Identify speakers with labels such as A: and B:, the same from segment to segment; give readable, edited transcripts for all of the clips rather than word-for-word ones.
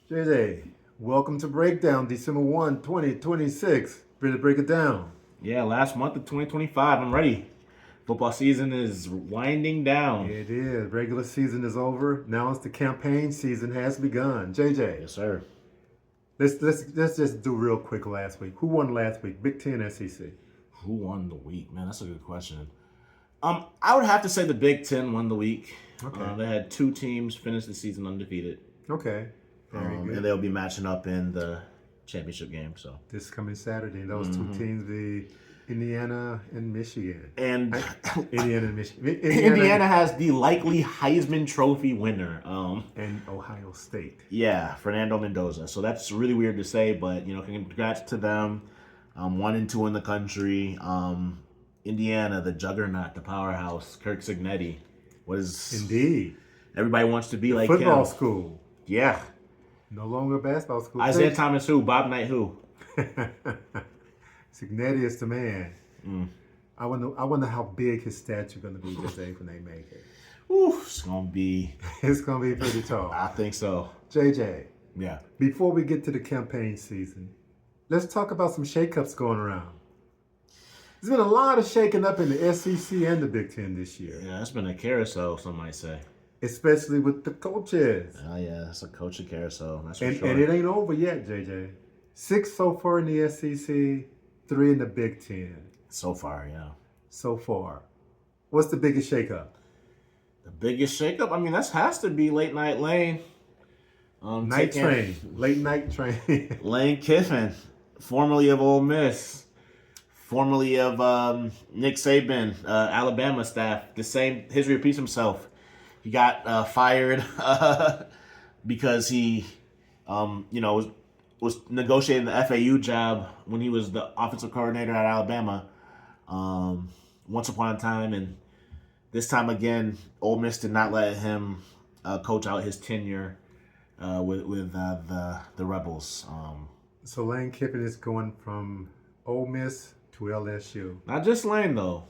A: JJ, welcome to Breakdown, December 1, 2026. Ready to break it down?
B: Yeah, last month of 2025. I'm ready. Football season is winding down.
A: It is. Regular season is over. Now it's the campaign season has begun. JJ,
B: Yes, sir.
A: let's just do real quick last week. Who won last week? Big Ten, SEC.
B: Who won the week? Man, that's a good question. I would have to say the Big Ten won the week.
A: Okay.
B: They had two teams finish the season undefeated.
A: Okay. Very good.
B: And they'll be matching up in the championship game. So
A: This coming Saturday, those two teams, the Indiana and Michigan.
B: and
A: Indiana and Michigan.
B: Indiana has the likely Heisman Trophy winner.
A: And Ohio State.
B: Yeah, Fernando Mendoza. So that's really weird to say, but congrats to them. 1-2 in the country. Indiana, the juggernaut, the powerhouse, Kirk Signetti was
A: Indeed.
B: everybody wants to be like
A: Football
B: him.
A: school.
B: Yeah.
A: No longer basketball school.
B: Isaiah Thomas who? Bob Knight who?
A: Signetti is the man. I wonder how big his statue going to be today when they make it.
B: Ooh, it's gonna be.
A: It's going to be pretty tall.
B: I think so.
A: JJ,
B: Yeah.
A: before we get to the campaign season, let's talk about some shakeups going around. There's been a lot of shaking up in the SEC and the Big Ten this year,
B: Yeah, it's been a carousel, some might say.
A: especially with the coaches.
B: Oh yeah, it's a coach of carousel. That's for
A: And
B: sure.
A: it ain't over yet, JJ. 6 so far in the SEC, 3 in the Big Ten
B: So far, yeah.
A: so far. What's the biggest shakeup?
B: The biggest shakeup. I mean, that has to be late night Lane.
A: Night
B: taking
A: train, late night train.
B: Lane Kiffin, formerly of Ole Miss, formerly of Nick Saban, Alabama staff. The same. History repeats himself. He got fired because he, was negotiating the FAU job when he was the offensive coordinator at Alabama. Once upon a time, and this time again, Ole Miss did not let him coach out his tenure with the Rebels.
A: So Lane Kiffin is going from Ole Miss to LSU.
B: Not just Lane though.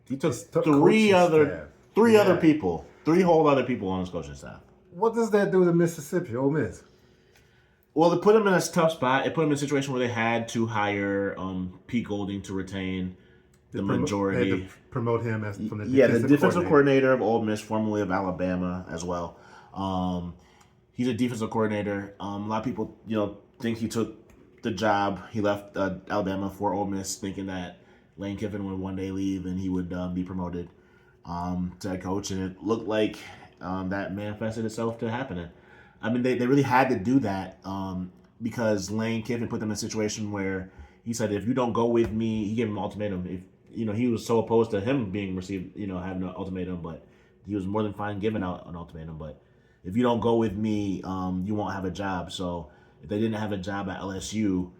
B: He took
A: It's the
B: three
A: coaching
B: other
A: staff.
B: three
A: Yeah.
B: other people, three whole other people on his coaching staff.
A: What does that do to Mississippi, Ole Miss?
B: Well, it put him in a tough spot. It put him in a situation where they had to hire Pete Golding to retain the
A: They
B: majority.
A: had to promote him as from the
B: Yeah, the
A: defensive
B: defensive coordinator of Ole Miss, formerly of Alabama as well. He's a defensive coordinator. A lot of people, think he took the job. He left Alabama for Ole Miss, thinking that Lane Kiffin would one day leave and he would be promoted to head coach, and it looked like that manifested itself to happening. I mean, they really had to do that because Lane Kiffin put them in a situation where he said, if you don't go with me, he gave him an ultimatum. If he was so opposed to him being received, having an ultimatum, but he was more than fine giving out an ultimatum. But if you don't go with me, you won't have a job. So if they didn't have a job at LSU,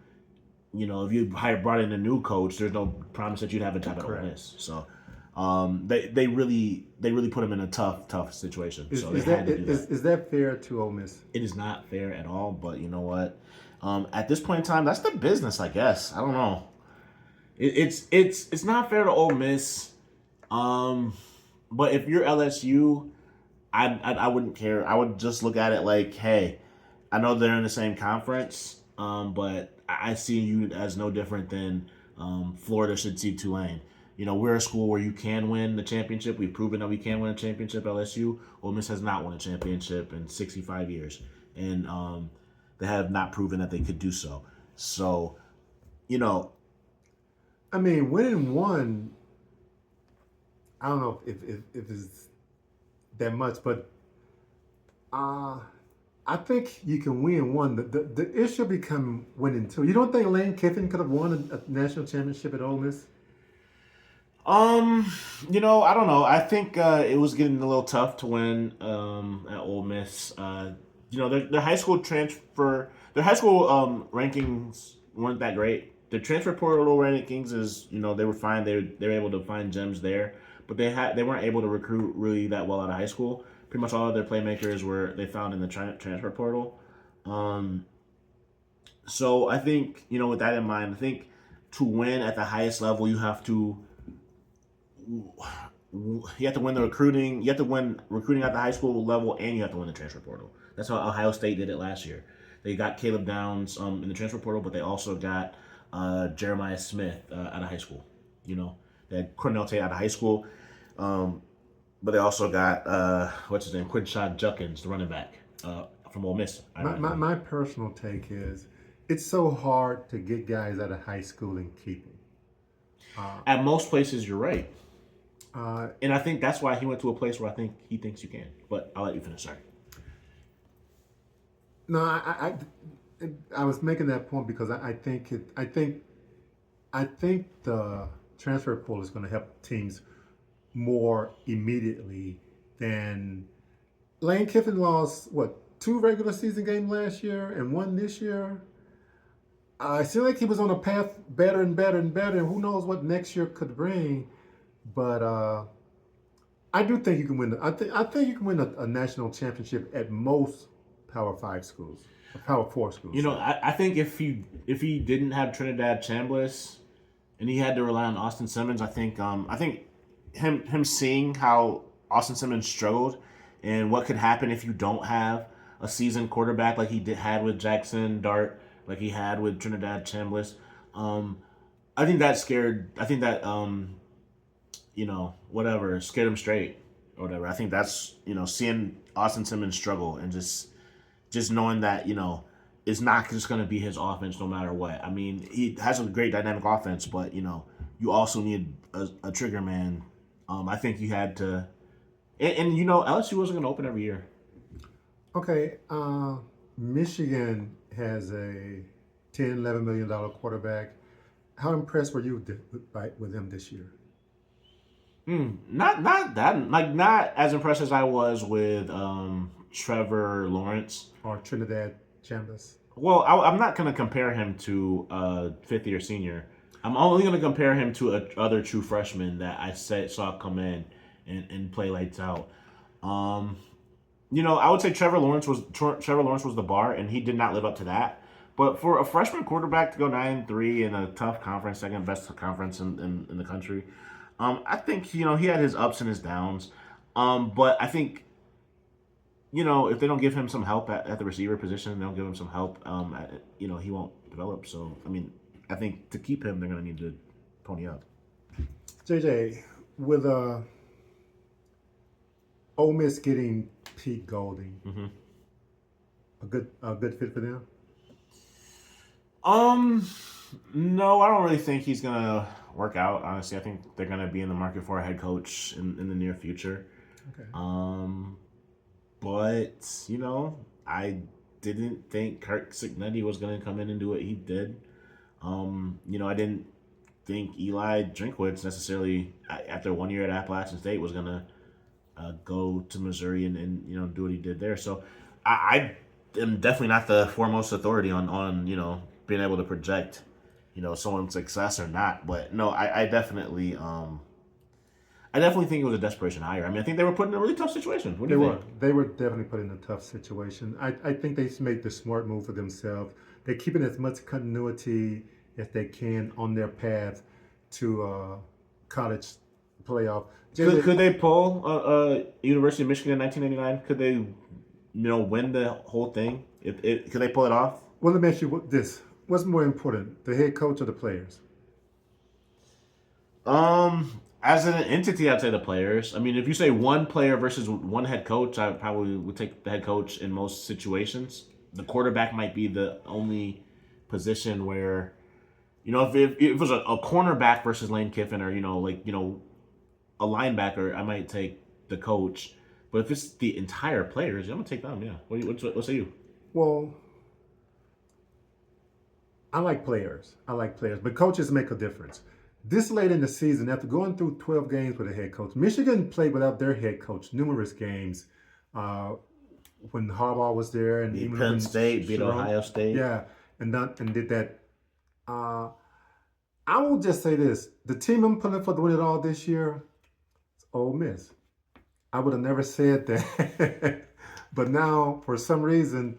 B: if you brought in a new coach, there's no promise that you'd have a job at Ole Miss. So they really put him in a tough situation. So they had to do that.
A: Is that fair to Ole Miss?
B: It is not fair at all, but you know what? At this point in time, that's the business, I guess. I don't know. It's not fair to Ole Miss. But if you're LSU, I wouldn't care. I would just look at it like, hey, I know they're in the same conference, but I see you as no different than Florida should see Tulane. We're a school where you can win the championship. We've proven that we can win a championship. LSU, Ole Miss has not won a championship in 65 years, and they have not proven that they could do so. So,
A: I mean, winning one, I don't know if it's that much, but I think you can win one. The issue become winning two. You don't think Lane Kiffin could have won a national championship at Ole Miss?
B: I don't know. I think it was getting a little tough to win at Ole Miss. Their high school rankings weren't that great. The transfer portal rankings is, they were fine. They were able to find gems there, but they weren't able to recruit really that well out of high school. Pretty much all of their playmakers they found in the transfer portal. So I think, with that in mind, I think to win at the highest level, you have to win the recruiting. You have to win recruiting at the high school level, and you have to win the transfer portal. That's how Ohio State did it last year. They got Caleb Downs in the transfer portal, but they also got Jeremiah Smith out of high school. They had Cornell Tate out of high school, but they also got what's his name, Quinshon Judkins, the running back from Ole Miss.
A: My personal take is it's so hard to get guys out of high school and keep them.
B: At most places, you're right. And I think that's why he went to a place where I think he thinks you can. But I'll let you finish. Sorry.
A: No, I was making that point because I think the transfer portal is going to help teams more immediately than Lane Kiffin lost 2 regular season games last year and 1 this year. I seemed like he was on a path better and better and better, and who knows what next year could bring. But I do think you can win. I think you can win a national championship at most Power 5 schools, Power 4 schools.
B: I think if he didn't have Trinidad Chambliss and he had to rely on Austin Simmons, I think him seeing how Austin Simmons struggled and what could happen if you don't have a seasoned quarterback like he had with Jackson Dart, like he had with Trinidad Chambliss. I think that scared. I think that scared him straight or whatever. I think that's seeing Austin Simmons struggle and just knowing that it's not just going to be his offense no matter what. I mean, he has a great dynamic offense, but you also need a trigger man. I think you had to, and LSU wasn't going to open every year.
A: Okay, Michigan has a $10-11 million quarterback. How impressed were you with him this year?
B: Not as impressed as I was with Trevor Lawrence
A: or Trinidad Chambliss.
B: Well, I'm not going to compare him to a fifth-year senior. I'm only going to compare him to other true freshmen that I saw come in and play lights out. I would say Trevor Lawrence was the bar, and he did not live up to that. But for a freshman quarterback to go 9-3 in a tough conference, second best conference in the country, I think he had his ups and his downs. But I think if they don't give him some help at the receiver position, they don't give him some help. He won't develop. So I think to keep him, they're going to need to pony up.
A: JJ, with Ole Miss getting Pete Golding, a good fit for them.
B: No, I don't really think he's gonna work out. Honestly, I think they're gonna be in the market for a head coach in the near future.
A: Okay.
B: But I didn't think Kirk Cignetti was gonna come in and do what he did. I didn't think Eli Drinkwitz necessarily after 1 year at Appalachian State was gonna go to Missouri and do what he did there. So I am definitely not the foremost authority on being able to project, someone's success or not. But no, I definitely think it was a desperation hire. I mean, I think they were put in a really tough situation. What do you think?
A: They were definitely put in a tough situation. I think they made the smart move for themselves. They're keeping as much continuity as they can on their path to college playoff.
B: Could they pull University of Michigan in 1999? Could they, win the whole thing? Could they pull it off?
A: Well, let me ask you this. What's more important, the head coach or the players?
B: As an entity, I'd say the players. I mean, if you say one player versus one head coach, I probably would take the head coach in most situations. The quarterback might be the only position where, if it was a cornerback versus Lane Kiffin or, a linebacker, I might take the coach. But if it's the entire players, I'm going to take them, yeah. What say you?
A: Well, I like players, but coaches make a difference. This late in the season, after going through 12 games with a head coach, Michigan played without their head coach numerous games when Harbaugh was there. And
B: beat Penn State, beat Ohio State.
A: Yeah, and did that. I will just say this. The team I'm pulling for to win it all this year is Ole Miss. I would have never said that. But now, for some reason,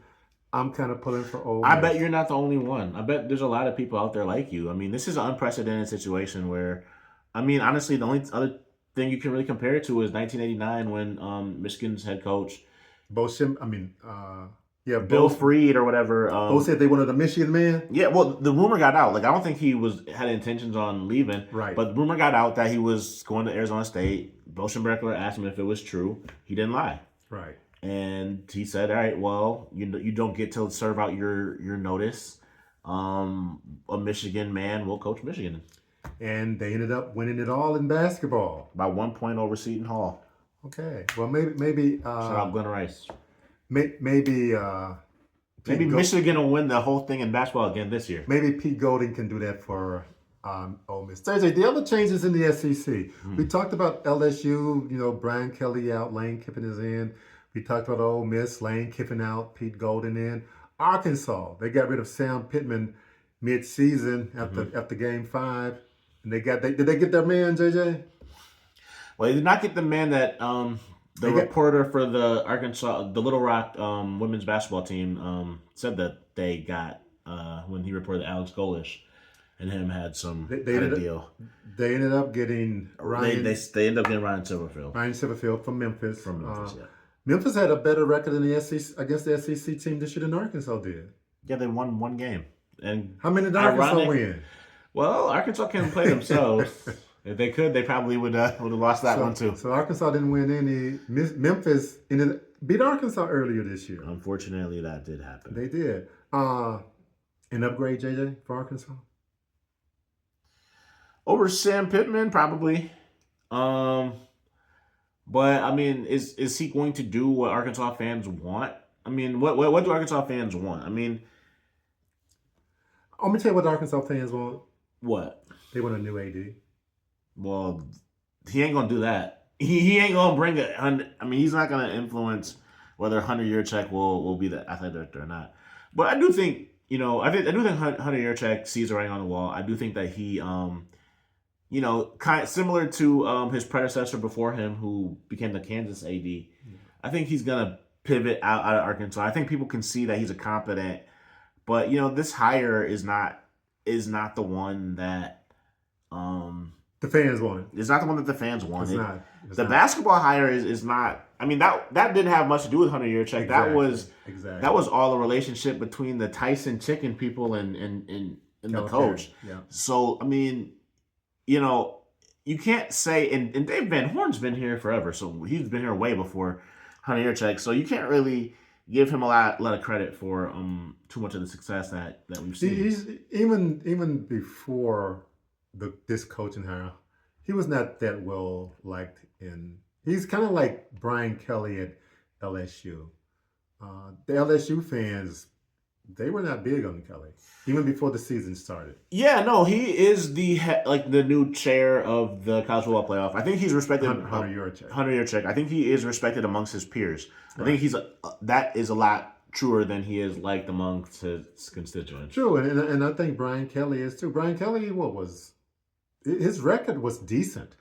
A: I'm kind of pulling for Ole Miss.
B: I bet you're not the only one. I bet there's a lot of people out there like you. I mean, this is an unprecedented situation where, honestly, the only other thing you can really compare it to is 1989 when Michigan's head coach.
A: Yeah,
B: Bill Freed or whatever.
A: Both said they wanted a Michigan man.
B: Yeah, well, the rumor got out. Like, I don't think he had intentions on leaving.
A: Right.
B: But the rumor got out that he was going to Arizona State. Bo Schembechler asked him if it was true. He didn't lie.
A: Right.
B: And he said, all right, well, you don't get to serve out your notice. A Michigan man will coach Michigan.
A: And they ended up winning it all in basketball.
B: By 1 point over Seton Hall.
A: Okay. Well, maybe
B: shout out Glenn Rice.
A: Maybe
B: Michigan will win the whole thing in basketball again this year.
A: Maybe Pete Golding can do that for Ole Miss. Thursday, the other changes in the SEC. We talked about LSU, Brian Kelly out, Lane Kiffin is in. We talked about Ole Miss, Lane Kiffin out, Pete Golding in. Arkansas, they got rid of Sam Pittman mid-season after Game 5. And did they get their man, JJ?
B: Well, they did not get the man that reporter for the Little Rock women's basketball team said that they got when he reported that Alex Goolish and him had a deal.
A: They ended up getting Ryan.
B: They ended up getting Ryan Silverfield.
A: Ryan Silverfield from Memphis.
B: Yeah.
A: Memphis had a better record than the SEC against the SEC team this year than Arkansas did.
B: Yeah, they won one game. And
A: how many did Arkansas win?
B: Well, Arkansas can't play themselves. If they could, they probably would have lost that one too.
A: So Arkansas didn't win any. Memphis beat Arkansas earlier this year.
B: Unfortunately, that did happen.
A: They did. An upgrade, JJ, for Arkansas?
B: Over Sam Pittman, probably. But I mean, is he going to do what Arkansas fans want? I mean, what do Arkansas fans want? I mean,
A: I'm gonna tell you what the Arkansas fans want.
B: What?
A: They want a new AD.
B: Well, he ain't gonna do that. He ain't gonna bring it. I mean, he's not gonna influence whether Hunter Yurchek will be the athletic director or not. But I do think I do think Hunter Yurchek sees the writing on the wall. I do think that he kind of similar to his predecessor before him, who became the Kansas AD. I think he's gonna pivot out of Arkansas. I think people can see that he's a competent, but this hire is not the one that
A: the fans wanted.
B: It's not the one that the fans wanted.
A: It's
B: the
A: not.
B: basketball hire is not. I mean that didn't have much to do with Hunter Yurchek.
A: Exactly.
B: That was all a relationship between the Tyson Chicken people and the coach.
A: Yeah.
B: So I mean, you can't say and Dave Van Horn's been here forever, so he's been here way before Hunter Yurchek. So you can't really give him a lot of credit for too much of the success that we've seen.
A: He's even before this coaching hire, he was not that well liked he's kind of like Brian Kelly at LSU. The LSU fans, they were not big on Kelly even before the season started.
B: Yeah, no, he is the new chair of the college football playoff. I think he's respected.
A: Hunter Yurchek.
B: Hunter Yurchek. I think he is respected amongst his peers. Right. I think that is a lot truer than he is liked amongst his constituents.
A: True, and I think Brian Kelly is too. Brian Kelly, his record was decent.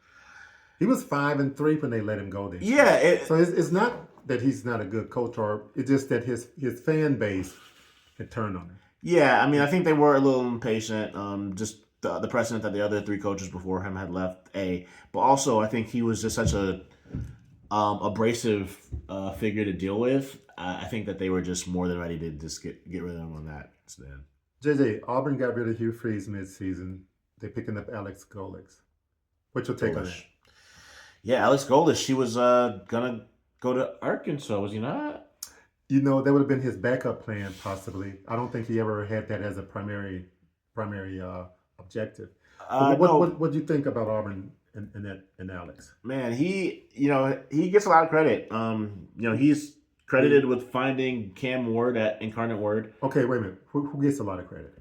A: He was 5-3 when they let him go this year.
B: Yeah.
A: So it's not that he's not a good coach, or it's just that his fan base had turned on him.
B: Yeah, I mean, I think they were a little impatient. Just the precedent that the other three coaches before him had left. But also I think he was just such a abrasive figure to deal with. I think that they were just more than ready to just get rid of him on that stand.
A: JJ, Auburn got rid of Hugh Freeze mid-season. They're picking up Alex Golich. What's your take on that?
B: Yeah, Alex Golich. He was gonna go to Arkansas, was he not?
A: That would have been his backup plan, possibly. I don't think he ever had that as a primary objective. What do you think about Auburn and Alex?
B: Man, he gets a lot of credit. He's credited with finding Cam Ward at Incarnate Word.
A: Okay, wait a minute. Who gets a lot of credit?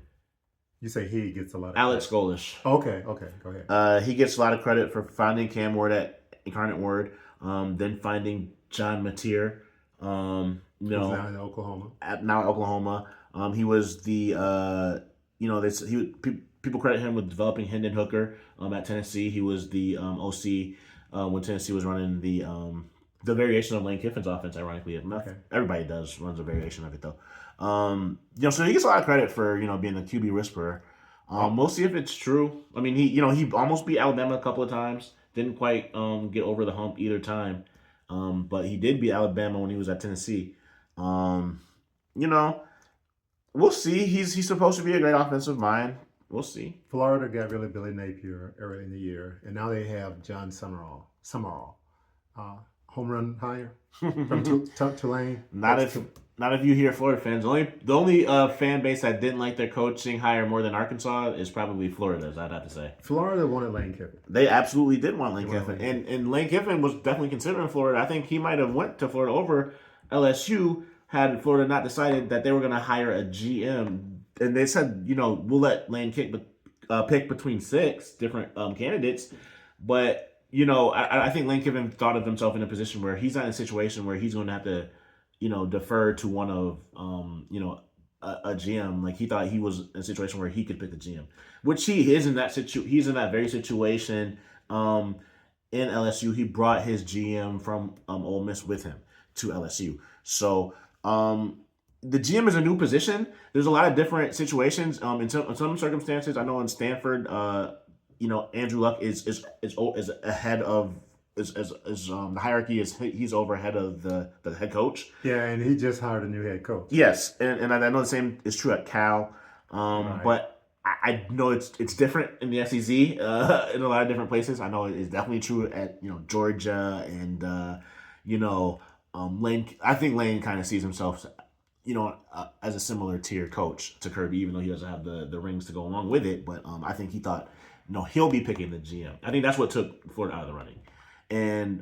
A: You say he gets a lot of credit.
B: Alex Golich.
A: Okay, go ahead.
B: He gets a lot of credit for finding Cam Ward at Incarnate Word, then finding John Mateer.
A: Who's now in Oklahoma.
B: Now at Oklahoma. He was the people credit him with developing Hendon Hooker at Tennessee. He was the OC when Tennessee was running the variation of Lane Kiffin's offense, ironically. Okay. Everybody runs a variation of it though. So he gets a lot of credit for being the QB whisperer. We'll see if it's true. I mean, he almost beat Alabama a couple of times. Didn't quite get over the hump either time. But he did beat Alabama when he was at Tennessee. we'll see. He's supposed to be a great offensive mind. We'll see.
A: Florida got rid of Billy Napier early in the year, and now they have John Summerall, home run hire from Tulane.
B: Not if you hear Florida fans. The only fan base that didn't like their coaching hire more than Arkansas is probably Florida's. I'd have to say.
A: Florida wanted Lane Kiffin.
B: They absolutely did want Lane Kiffin, and Lane Kiffin was definitely considering Florida. I think he might have went to Florida over LSU had Florida not decided that they were going to hire a GM. And they said, we'll let Lane pick between 6 different candidates. But, I think Lane Kiffin thought of himself in a position where he's not in a situation where he's going to have to, defer to one of, a GM. Like, he thought he was in a situation where he could pick the GM, which he is in that he's in that very situation. In LSU, he brought his GM from Ole Miss with him to LSU. So, the GM is a new position. There's a lot of different situations. In some circumstances, I know in Stanford, Andrew Luck is ahead of the hierarchy is he's over ahead of the head coach.
A: Yeah, and he just hired a new head coach.
B: Yes, and I know the same is true at Cal. Right. But I know it's different in the SEC in a lot of different places. I know it's definitely true at Georgia and Lane. I think Lane kind of sees himself as a similar tier coach to Kirby, even though he doesn't have the rings to go along with it. But I think he thought, he'll be picking the GM. I think that's what took Florida out of the running. And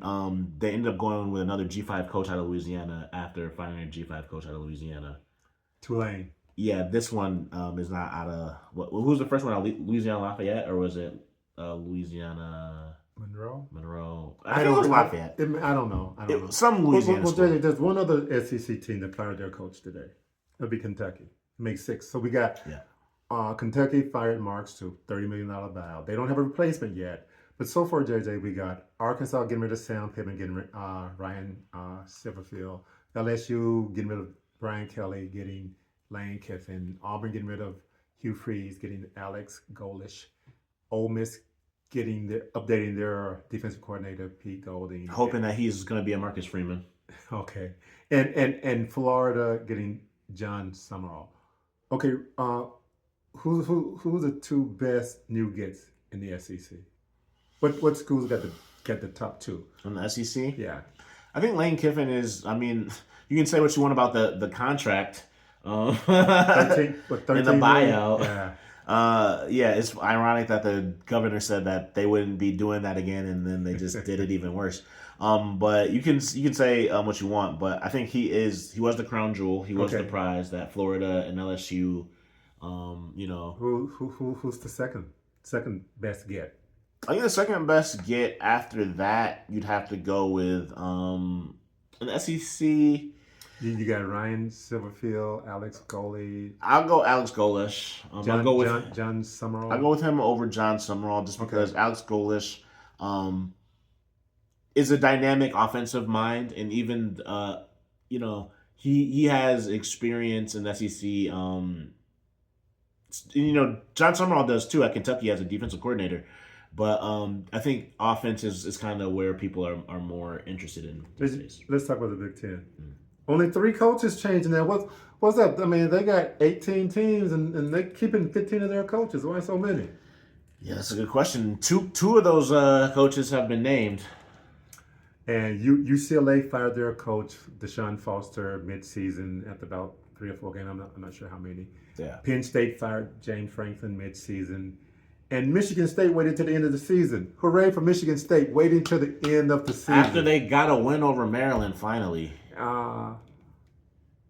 B: they ended up going with another G5 coach out of Louisiana after firing a G5 coach out of Louisiana.
A: Tulane.
B: Yeah, this one is not out of... Who was the first one? Louisiana Lafayette, or was it Louisiana... Monroe. I think it was Lafayette.
A: I don't know.
B: Some Louisiana
A: school. There's one other SEC team that fired their coach today. It'll be Kentucky. It makes 6. So we got Kentucky fired Marks to $30 million buyout. They don't have a replacement yet. But so far, JJ, we got Arkansas getting rid of Sam Pittman, getting rid of Ryan Silverfield. LSU getting rid of Brian Kelly, getting Lane Kiffin. Auburn getting rid of Hugh Freeze, getting Alex Goolish. Ole Miss updating their defensive coordinator, Pete Golding.
B: Hoping that he's going to be a Marcus Freeman.
A: Okay. And Florida getting John Summerall. Okay, who's the 2 best new gets in the SEC? What schools got the top 2?
B: From the SEC?
A: Yeah.
B: I think Lane Kiffin is, you can say what you want about the contract.
A: 13
B: in the buyout.
A: Yeah.
B: It's ironic that the governor said that they wouldn't be doing that again, and then they just did it even worse. But you can say what you want, but I think he was the crown jewel. He was the prize that Florida and LSU.
A: Who's the second best get?
B: I think the second best get after that, you'd have to go with an SEC.
A: You got Ryan Silverfield, Alex Golley.
B: I'll go Alex Goolish. I'll go with
A: John Summerall.
B: I'll go with him over John Summerall just because Alex Goolish is a dynamic offensive mind, and even he has experience in the SEC. John Summerall does too at Kentucky as a defensive coordinator. But I think offense is kind of where people are more interested in.
A: Let's talk about the Big Ten. Only 3 coaches changing there. What's up? They got 18 teams and they're keeping 15 of their coaches. Why so many?
B: Yeah, that's a good question. Two of those coaches have been named.
A: And UCLA fired their coach, Deshaun Foster, mid-season after about 3 or 4 games. I'm not sure how many.
B: Yeah.
A: Penn State fired James Franklin mid-season. And Michigan State waited to the end of the season. Hooray for Michigan State, waiting to the end of the season.
B: After they got a win over Maryland, finally.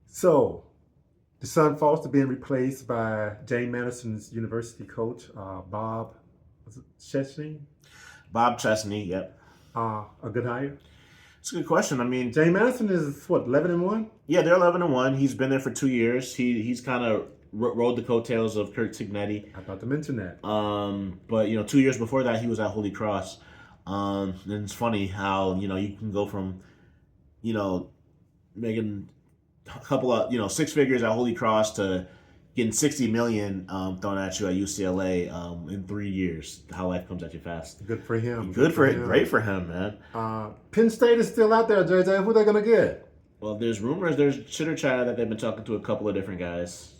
A: So, Deshaun Foster being replaced by James Madison's university coach, Bob Chesney.
B: Bob Chesney, yep.
A: A good hire?
B: It's a good question.
A: James Madison is, 11-1?
B: Yeah, they're 11-1. He's been there for 2 years. He's kind of rode the coattails of Kirk Cignetti.
A: I about to mention that.
B: But 2 years before that, he was at Holy Cross. And it's funny how you can go from making a couple of 6 figures at Holy Cross to getting $60 million thrown at you at UCLA in 3 years. How life comes at you fast.
A: Good for him.
B: Good for him. Great for him, man.
A: Penn State is still out there, JJ. Who are they gonna get?
B: Well, there's rumors, there's chitter chatter that they've been talking to a couple of different guys.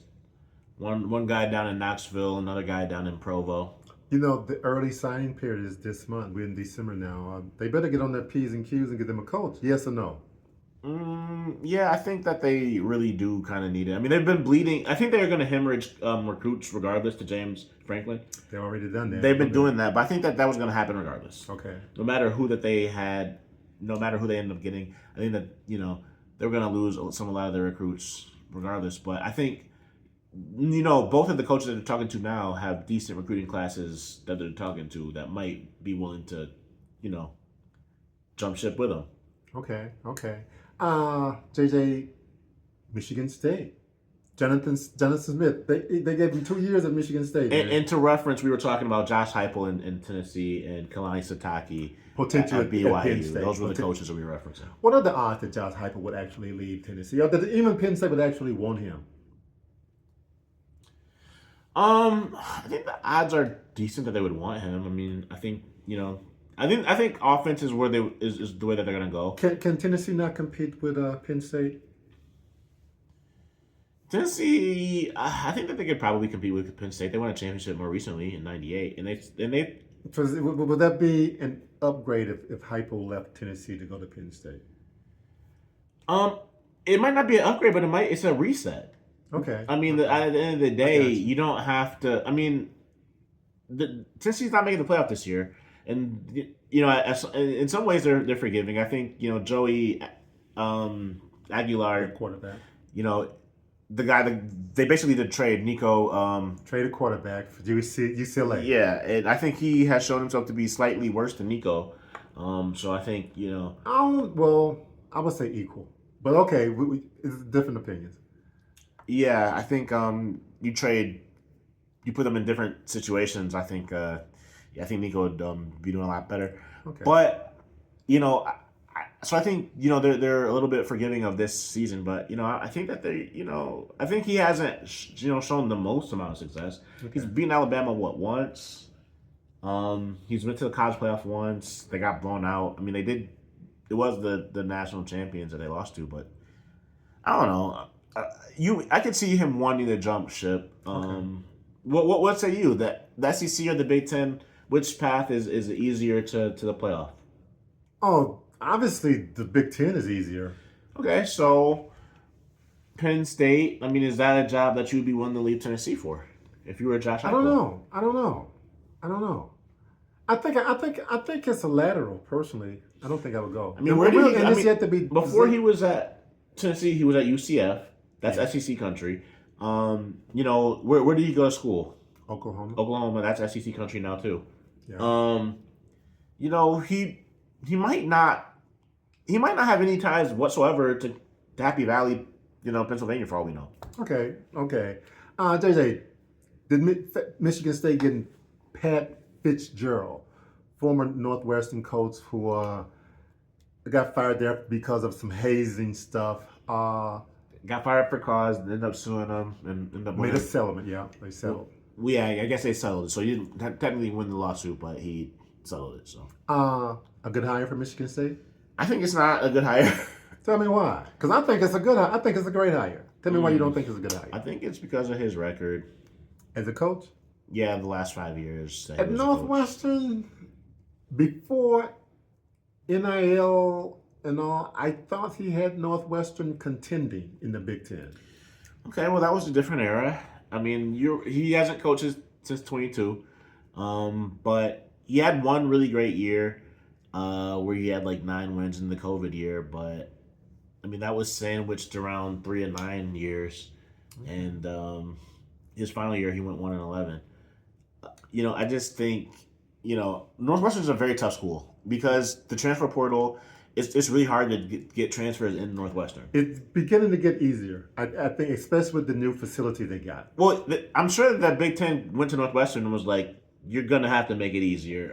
B: One guy down in Knoxville, another guy down in Provo.
A: You know, the early signing period is this month. We're in December now. They better get on their P's and Q's and get them a coach. Yes or no?
B: Yeah, I think that they really do kind of need it. I mean, they've been bleeding. I think they're going to hemorrhage recruits regardless to James Franklin.
A: They've already done that.
B: They've been doing that, but I think that was going to happen regardless.
A: Okay.
B: No matter who that they had, no matter who they ended up getting, I think that, they were going to lose a lot of their recruits regardless. But I think, both of the coaches that they're talking to now have decent recruiting classes that they're talking to that might be willing to, jump ship with them.
A: Okay. JJ, Michigan State. Jonathan Smith. They gave him 2 years at Michigan State.
B: And to reference, we were talking about Josh Heupel in Tennessee and Kalani Sitake
A: potential
B: at BYU.
A: Penn State.
B: Those were the coaches that we were referencing.
A: What are the odds that Josh Heupel would actually leave Tennessee, or that even Penn State would actually want him?
B: I think the odds are decent that they would want him. I mean, I think I think offense is where is the way that they're gonna go.
A: Can Tennessee not compete with Penn State?
B: Tennessee, I think that they could probably compete with Penn State. They won a championship more recently in '98, and they.
A: Would that be an upgrade if Heupel left Tennessee to go to Penn State?
B: It might not be an upgrade, but it's a reset.
A: Okay.
B: I mean, at the end of the day, you don't have to. I mean, Tennessee's not making the playoff this year, and in some ways they're forgiving. I think Joey Aguilar,
A: quarterback.
B: The guy that they basically did trade, Nico.
A: Traded quarterback for UCLA.
B: Yeah, and I think he has shown himself to be slightly worse than Nico. So I think
A: I would say equal, but okay, it's different opinions.
B: Yeah, I think you put them in different situations. I think Nico would be doing a lot better.
A: Okay.
B: But so I think they're a little bit forgiving of this season, but I think that I think he hasn't shown the most amount of success. Okay. He's beaten Alabama once. He's went to the college playoff once. They got blown out. I mean, they did. It was the national champions that they lost to, but I don't know. I could see him wanting to jump ship.
A: Okay.
B: What say you? The SEC or the Big Ten? Which path is easier to the playoff?
A: Oh, obviously the Big Ten is easier.
B: Okay, so Penn State. I mean, is that a job that you'd be willing to leave Tennessee for if you were Josh Heupel?
A: I don't know. I think it's a lateral. Personally, I don't think I would go.
B: I mean, where did he?
A: And it's yet to be
B: before he was at Tennessee. He was at UCF. That's SEC country. Where did he go to school? Oklahoma. That's SEC country now too.
A: Yeah.
B: He might not have any ties whatsoever to Happy Valley, Pennsylvania, for all we know.
A: Okay. JJ, did Michigan State getting Pat Fitzgerald, former Northwestern coach who got fired there because of some hazing stuff?
B: Got fired for cause, ended up suing them, and ended up
A: made a settlement. Yeah, they settled.
B: Well, yeah, I guess they settled it. So he didn't technically win the lawsuit, but he settled it. So
A: a good hire for Michigan State?
B: I think it's not a good hire.
A: Tell me why. Because I think it's a good hire. I think it's a great hire. Tell me why you don't think it's a good hire.
B: I think it's because of his record.
A: As a coach?
B: Yeah, the last 5 years.
A: At Northwestern, before NIL and all, I thought he had Northwestern contending in the Big Ten.
B: Okay, well, that was a different era. I mean, he hasn't coached since 22, but he had one really great year where he had like 9 wins in the COVID year. But I mean, that was sandwiched around 3 and 9 years, and his final year he went 1-11. I just think Northwestern's a very tough school because the transfer portal. It's really hard to get transfers in Northwestern.
A: It's beginning to get easier, I think, especially with the new facility they got.
B: Well, I'm sure that Big Ten went to Northwestern and was like, "You're gonna have to make it easier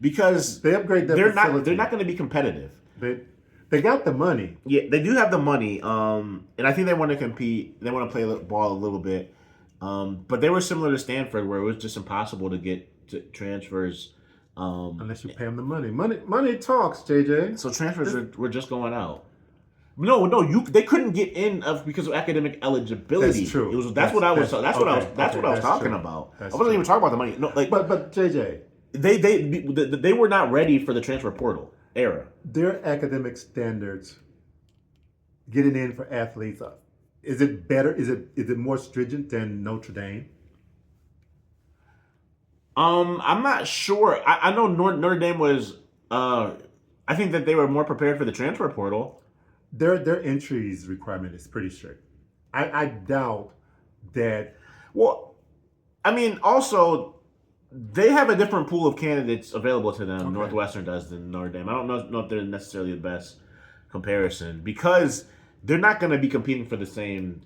B: because
A: they upgrade their facility.
B: They're not going to be competitive.
A: They got the money.
B: Yeah, they do have the money, and I think they want to compete. They want to play the ball a little bit, but they were similar to Stanford, where it was just impossible to get transfers.
A: Unless you pay them the money. Money talks, JJ.
B: So transfers were just going out. No, they couldn't get in because of academic eligibility.
A: That's true.
B: That's what I was talking
A: true.
B: about.
A: That's
B: I wasn't
A: true.
B: even talking about the money. No, like
A: But JJ,
B: they were not ready for the transfer portal era.
A: their academic standards getting in for athletes, is it better? Is it more stringent than Notre Dame?
B: I'm not sure. I know Notre Dame was. I think that they were more prepared for the transfer portal.
A: Their entries requirement is pretty strict. I doubt that.
B: Well, I mean, also they have a different pool of candidates available to them.
A: Okay.
B: Northwestern does than Notre Dame. I don't know if they're necessarily the best comparison because they're not going to be competing for the same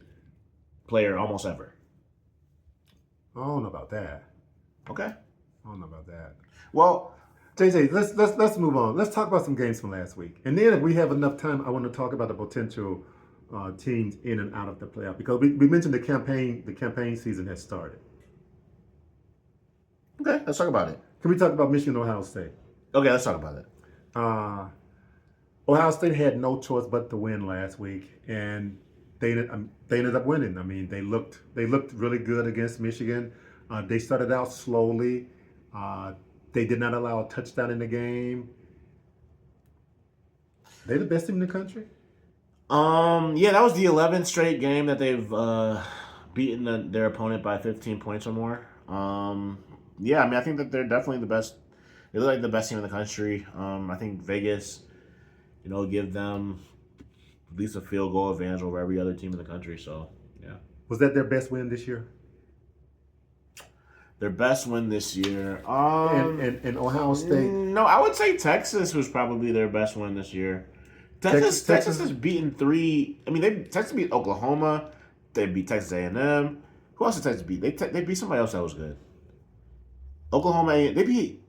B: player almost ever.
A: I don't know about that.
B: Okay.
A: I don't know about that.
B: Well,
A: JJ, let's move on. Let's talk about some games from last week, and then if we have enough time, I want to talk about the potential teams in and out of the playoff because we mentioned the campaign season has started.
B: okay, let's talk about it.
A: Can we talk about Michigan, Ohio State?
B: Okay, let's talk about it.
A: Ohio State had no choice but to win last week, and they ended up winning. I mean, they looked really good against Michigan. They started out slowly. They did not allow a touchdown in the game. They're the best team in the country.
B: Yeah, that was the 11th straight game that they've beaten their opponent by 15 points or more. Yeah, I mean, I think that they're definitely the best. They look like the best team in the country. I think Vegas, give them at least a field goal advantage over every other team in the country. So, yeah.
A: Was that their best win this year?
B: Their best win this year.
A: And Ohio State.
B: No, I would say Texas was probably their best win this year. Texas has beaten three. I mean, Texas beat Oklahoma. They beat Texas A&M. Who else did Texas beat? They beat somebody else that was good. Oklahoma. They beat.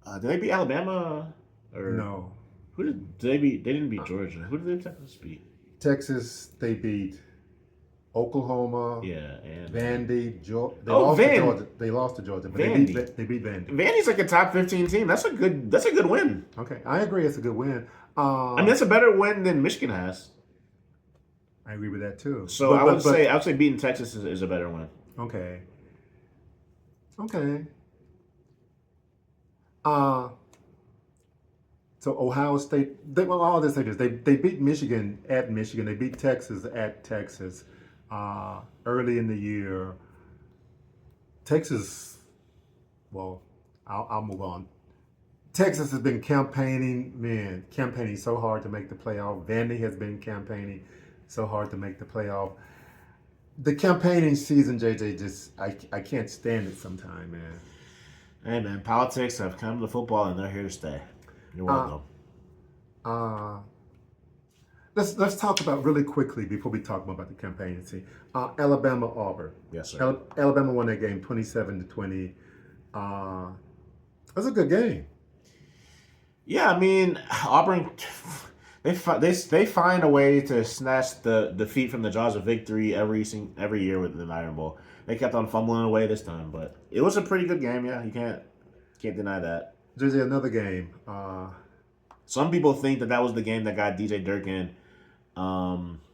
B: Did they beat Alabama? Or
A: No.
B: Who did they beat? They didn't beat Georgia. Who did Texas beat?
A: Texas, they beat Oklahoma.
B: Yeah, and
A: Vandy, Georgia. They lost to Georgia, but
B: Vandy.
A: they beat Vandy.
B: Vandy's like a top 15 team. That's a good win.
A: Okay, I agree. It's a good win.
B: I mean, that's a better win than Michigan has.
A: I agree with that too.
B: So I would say beating Texas is a better win.
A: Okay. So Ohio State, all this is they beat Michigan at Michigan. They beat Texas at Texas early in the year. Texas, well, I'll move on. Texas has been campaigning so hard to make the playoff. Vandy has been campaigning so hard to make the playoff. The campaigning season, JJ, I can't stand it sometimes, man.
B: Hey, man, politics have come to football, and they're here to stay. You're welcome.
A: Let's talk about really quickly before we talk more about the campaigning season. Alabama, Auburn.
B: Yes, sir.
A: Alabama won that game 27-20. That's a good game.
B: Yeah, I mean, Auburn, they find a way to snatch the defeat from the jaws of victory every year with the Iron Bowl. They kept on fumbling away this time, but it was a pretty good game. Yeah, you can't deny that.
A: JJ, another game.
B: Some people think that was the game that got DJ Durkin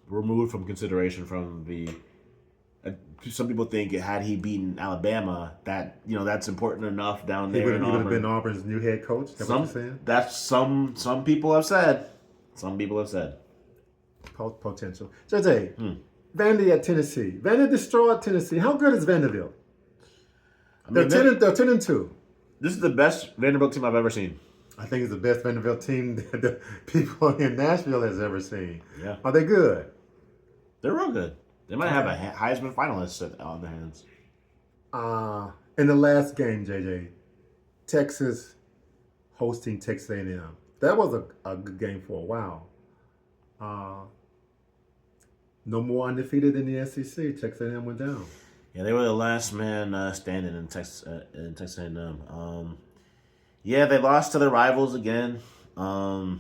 B: removed from consideration from the. Some people think had he beaten Alabama, that's important enough down there.
A: He would have been Auburn's new head coach. Is that what you're saying?
B: That's some people have said. Some people have said.
A: Potential. JJ, Vandy at Tennessee. Vandy destroyed Tennessee. How good is Vanderbilt? They're 10-2.
B: This is the best Vanderbilt team I've ever seen.
A: I think it's the best Vanderbilt team that the people in Nashville has ever seen.
B: Yeah.
A: Are they good?
B: They're real good. They might have a Heisman finalist on their hands.
A: In the last game, JJ, Texas hosting Texas A&M. That was a good game for a while. No more undefeated in the SEC. Texas A&M went down.
B: Yeah, they were the last man standing in Texas A&M. Yeah, they lost to their rivals again. I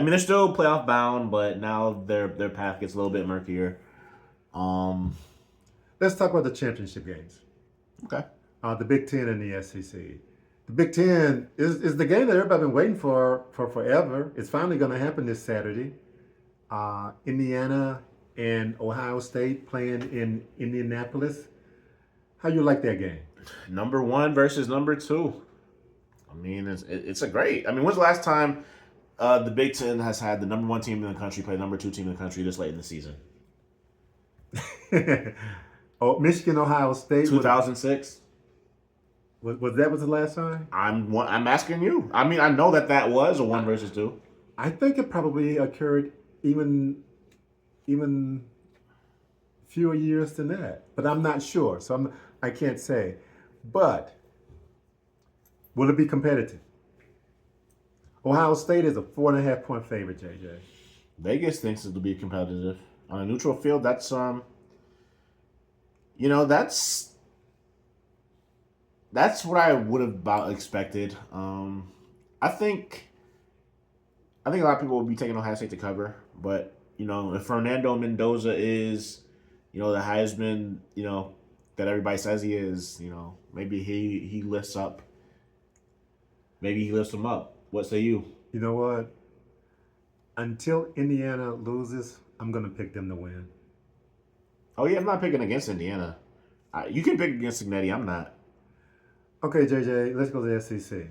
B: mean, they're still playoff bound, but now their path gets a little bit murkier.
A: Let's talk about the championship games.
B: Okay.
A: The Big Ten and the SEC. The Big Ten is the game that everybody's been waiting for forever. It's finally going to happen this Saturday. Indiana and Ohio State playing in Indianapolis. How you like that game?
B: Number 1 versus number 2. I mean, it's a great. I mean, when's the last time the Big Ten has had the number 1 team in the country play the number 2 team in the country this late in the season?
A: Michigan, Ohio State.
B: 2006.
A: Was that the last time?
B: I'm asking you. I mean, I know that was a 1 versus 2.
A: I think it probably occurred even fewer years than that, but I'm not sure, so I can't say. But will it be competitive? Ohio State is a 4.5 point favorite, JJ.
B: Vegas thinks it'll be competitive on a neutral field. That's that's what I would have about expected. I think a lot of people will be taking Ohio State to cover, but if Fernando Mendoza is, the Heisman, that everybody says he is, maybe he lifts up. Maybe he lifts them up. What say you?
A: You know what? Until Indiana loses, I'm going to pick them to win.
B: Oh, yeah, I'm not picking against Indiana. You can pick against Signetti. I'm not.
A: Okay, JJ, let's go to the SEC.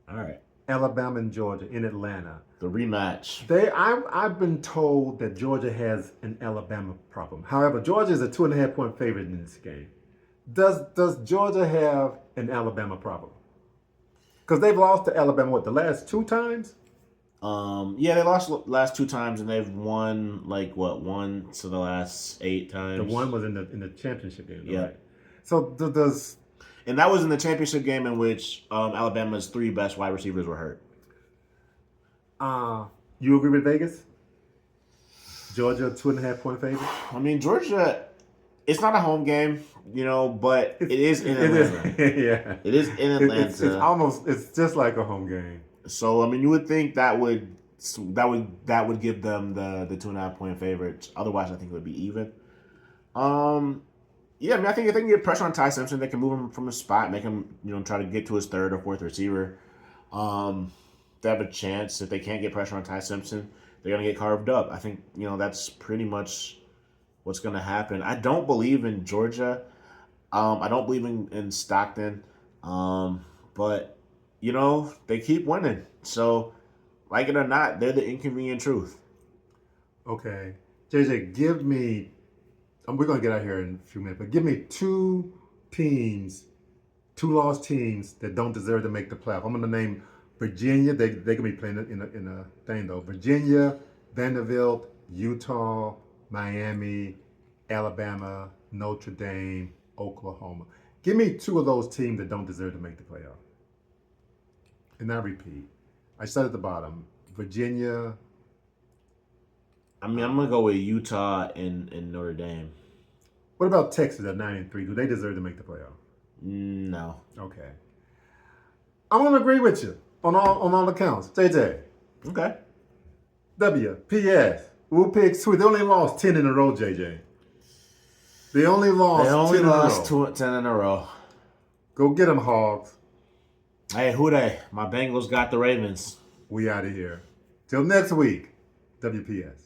B: All right.
A: Alabama and Georgia in Atlanta.
B: The rematch.
A: I've been told that Georgia has an Alabama problem. However, Georgia is a 2.5 point favorite in this game. Does Georgia have an Alabama problem? Because they've lost to Alabama, the last 2 times?
B: Yeah, they lost last 2 times, and they've won, 1 to the last 8 times.
A: The one was in the championship game,
B: yeah.
A: Right? So does...
B: And that was in the championship game in which Alabama's 3 best wide receivers were hurt.
A: You agree with Vegas? Georgia, 2.5 point favorite?
B: I mean, Georgia, it's not a home game, but it is in Atlanta.
A: Yeah.
B: It is in Atlanta.
A: It's just like a home game.
B: So, I mean, you would think that would give them the 2.5 point favorites. Otherwise, I think it would be even. Yeah, I mean, I think if they can get pressure on Ty Simpson, they can move him from his spot, make him, try to get to his 3rd or 4th receiver. They have a chance. If they can't get pressure on Ty Simpson, they're going to get carved up. I think, that's pretty much what's going to happen. I don't believe in Georgia. I don't believe in Stockton. But, they keep winning. So, like it or not, they're the inconvenient truth.
A: Okay. JJ, give me... we're going to get out here in a few minutes, but give me 2 lost teams that don't deserve to make the playoff. I'm going to name Virginia. They can be playing in a thing, though. Virginia, Vanderbilt, Utah, Miami, Alabama, Notre Dame, Oklahoma. Give me 2 of those teams that don't deserve to make the playoff. And I repeat. I start at the bottom. Virginia.
B: I mean, I'm going to go with Utah and Notre Dame.
A: What about Texas at 9-3? Do they deserve to make the playoff?
B: No.
A: Okay. I'm going to agree with you on all accounts. JJ.
B: Okay.
A: WPS. We'll pick 2. They only lost 10 in a row, JJ. They only lost
B: 10 in a row.
A: Go get them, Hogs.
B: Hey, who they? My Bengals got the Ravens.
A: We out of here. Till next week. WPS.